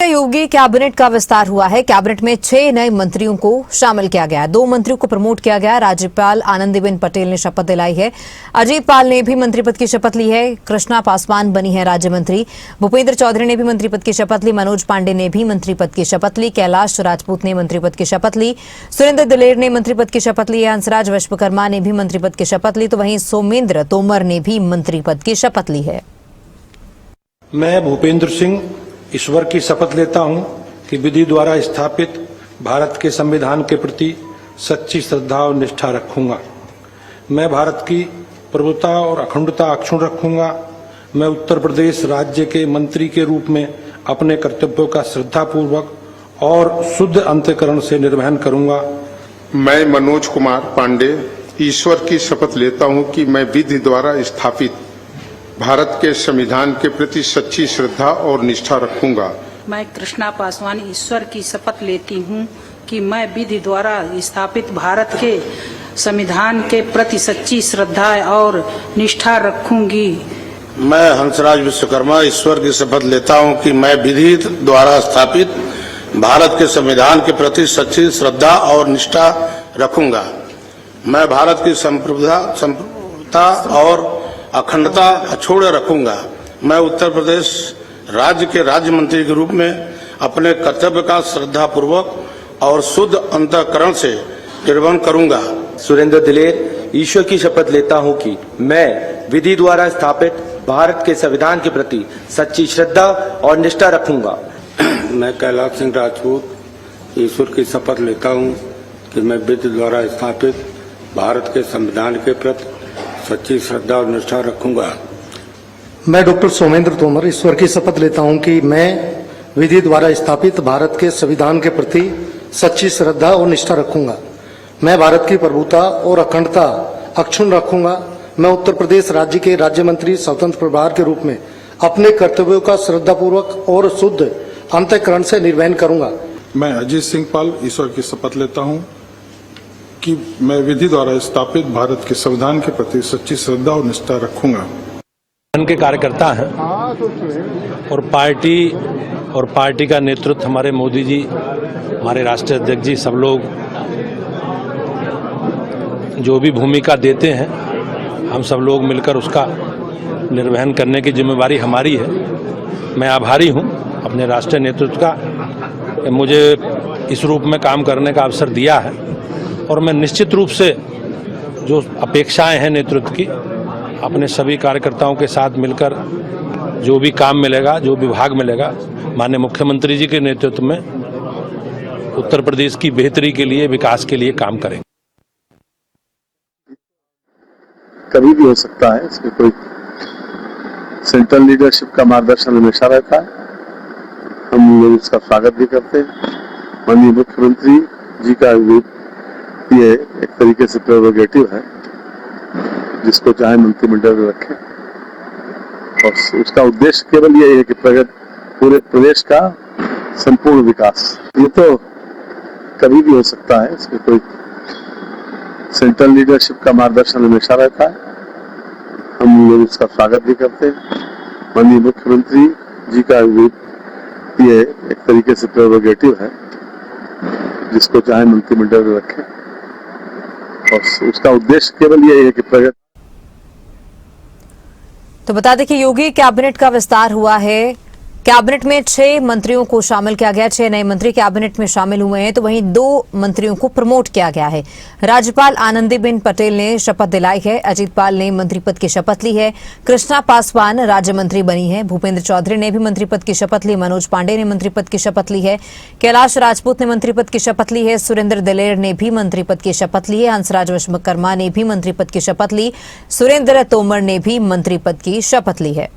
है योगी कैबिनेट का विस्तार हुआ है। कैबिनेट में 6 नए मंत्रियों को शामिल किया गया है। 2 मंत्रियों को प्रमोट किया गया। राज्यपाल आनंदीबेन पटेल ने शपथ दिलाई है। अजीत पाल ने भी मंत्री पद की शपथ ली है। कृष्णा पासवान बनी है राज्य मंत्री। भूपेंद्र चौधरी ने भी मंत्री पद की शपथ ली। मनोज पांडे ने भी मंत्री पद की शपथ ली। कैलाश राजपूत ने मंत्री पद की शपथ ली। सुरेंद्र दिलेर ने मंत्री पद की शपथ ली है। हंसराज विश्वकर्मा ने भी मंत्री पद की शपथ ली, तो वहीं सोमेंद्र तोमर ने भी मंत्री पद की शपथ ली है। मैं भूपेंद्र सिंह ईश्वर की शपथ लेता हूं कि विधि द्वारा स्थापित भारत के संविधान के प्रति सच्ची श्रद्धा और निष्ठा रखूंगा। मैं भारत की प्रभुता और अखंडता अक्षुण्ण रखूंगा। मैं उत्तर प्रदेश राज्य के मंत्री के रूप में अपने कर्तव्यों का श्रद्धापूर्वक और शुद्ध अंतःकरण से निर्वहन करूंगा। मैं मनोज कुमार पांडे ईश्वर की शपथ लेता हूं कि मैं विधि द्वारा स्थापित भारत के संविधान के प्रति सच्ची श्रद्धा और निष्ठा रखूंगा। मैं कृष्णा पासवान ईश्वर की शपथ लेती हूं कि मैं विधि द्वारा स्थापित भारत के संविधान के प्रति सच्ची श्रद्धा और निष्ठा रखूंगी। मैं हंसराज विश्वकर्मा ईश्वर की शपथ लेता हूं कि मैं विधि द्वारा स्थापित भारत के संविधान के प्रति सच्ची श्रद्धा और निष्ठा रखूंगा। मैं भारत की संप्रभुता और अखंडता अक्षुण्ण रखूंगा। मैं उत्तर प्रदेश राज्य के राज्य मंत्री के रूप में अपने कर्तव्य का श्रद्धापूर्वक और शुद्ध अंतःकरण से निर्वहन करूंगा। सुरेंद्र दिलेर ईश्वर की शपथ लेता हूं कि मैं विधि द्वारा स्थापित भारत के संविधान के प्रति सच्ची श्रद्धा और निष्ठा रखूंगा। मैं कैलाश सिंह राजपूत ईश्वर की शपथ लेता हूं कि मैं विधि द्वारा स्थापित भारत के संविधान के प्रति सच्ची श्रद्धा और निष्ठा रखूंगा। मैं डॉक्टर सोमेंद्र तोमर ईश्वर की शपथ लेता हूं कि मैं विधि द्वारा स्थापित भारत के संविधान के प्रति सच्ची श्रद्धा और निष्ठा रखूंगा। मैं भारत की प्रभुता और अखंडता अक्षुण्ण रखूंगा। मैं उत्तर प्रदेश राज्य के राज्य मंत्री स्वतंत्र प्रभार के रूप में अपने कर्तव्यों का श्रद्धापूर्वक और शुद्ध अंतःकरण से निर्वहन करूंगा। मैं अजीत सिंह पाल ईश्वर की शपथ लेता हूं कि मैं विधि द्वारा स्थापित भारत के संविधान के प्रति सच्ची श्रद्धा और निष्ठा रखूंगा। के कार्यकर्ता हैं और पार्टी का नेतृत्व हमारे मोदी जी, हमारे राष्ट्रीय अध्यक्ष जी, सब लोग जो भी भूमिका देते हैं हम सब लोग मिलकर उसका निर्वहन करने की जिम्मेवारी हमारी है। मैं आभारी हूं अपने राष्ट्रीय नेतृत्व का, मुझे इस रूप में काम करने का अवसर दिया है और मैं निश्चित रूप से जो अपेक्षाएं हैं नेतृत्व की अपने सभी कार्यकर्ताओं के साथ मिलकर जो भी काम मिलेगा, जो विभाग मिलेगा, माननीय मुख्यमंत्री जी के नेतृत्व में उत्तर प्रदेश की बेहतरी के लिए, विकास के लिए काम करेंगे। कभी भी हो सकता है, इसमें कोई सेंट्रल लीडरशिप का मार्गदर्शन हमेशा रहता है। हम लोग इसका स्वागत भी करते हैं। माननीय मुख्यमंत्री जी का ये एक तरीके से प्रेरोगेटिव है, जिसको चाहे मंत्रिमंडल में रखें, और उसका उद्देश्य केवल यही है कि पूरे प्रदेश का संपूर्ण विकास। ये तो कभी भी हो सकता है, इसमें कोई सेंट्रल लीडरशिप का मार्गदर्शन हमेशा रहता है। हम लोग इसका स्वागत भी करते हैं। माननीय मुख्यमंत्री जी का ये एक तरीके से प्रेरोगेटिव है, जिसको चाहे मंत्रिमंडल में रखें, और उसका उद्देश्य केवल यही है कि तो बता दें कि योगी कैबिनेट का विस्तार हुआ है। कैबिनेट में 6 मंत्रियों को शामिल किया गया। 6 नए मंत्री कैबिनेट में शामिल हुए हैं, तो वहीं 2 मंत्रियों को प्रमोट किया गया है। राज्यपाल आनंदीबेन पटेल ने शपथ दिलाई है। अजीत पाल ने मंत्री पद की शपथ ली है। कृष्णा पासवान राज्य मंत्री बनी है। भूपेंद्र चौधरी ने भी मंत्री पद की शपथ ली। मनोज पांडे ने मंत्री पद की शपथ ली है। कैलाश राजपूत ने मंत्री पद की शपथ ली है। सुरेंद्र दिलेर ने भी मंत्री पद की शपथ ली है। हंसराज विश्वकर्मा ने भी मंत्री पद की शपथ ली। सुरेंद्र तोमर ने भी मंत्री पद की शपथ ली है।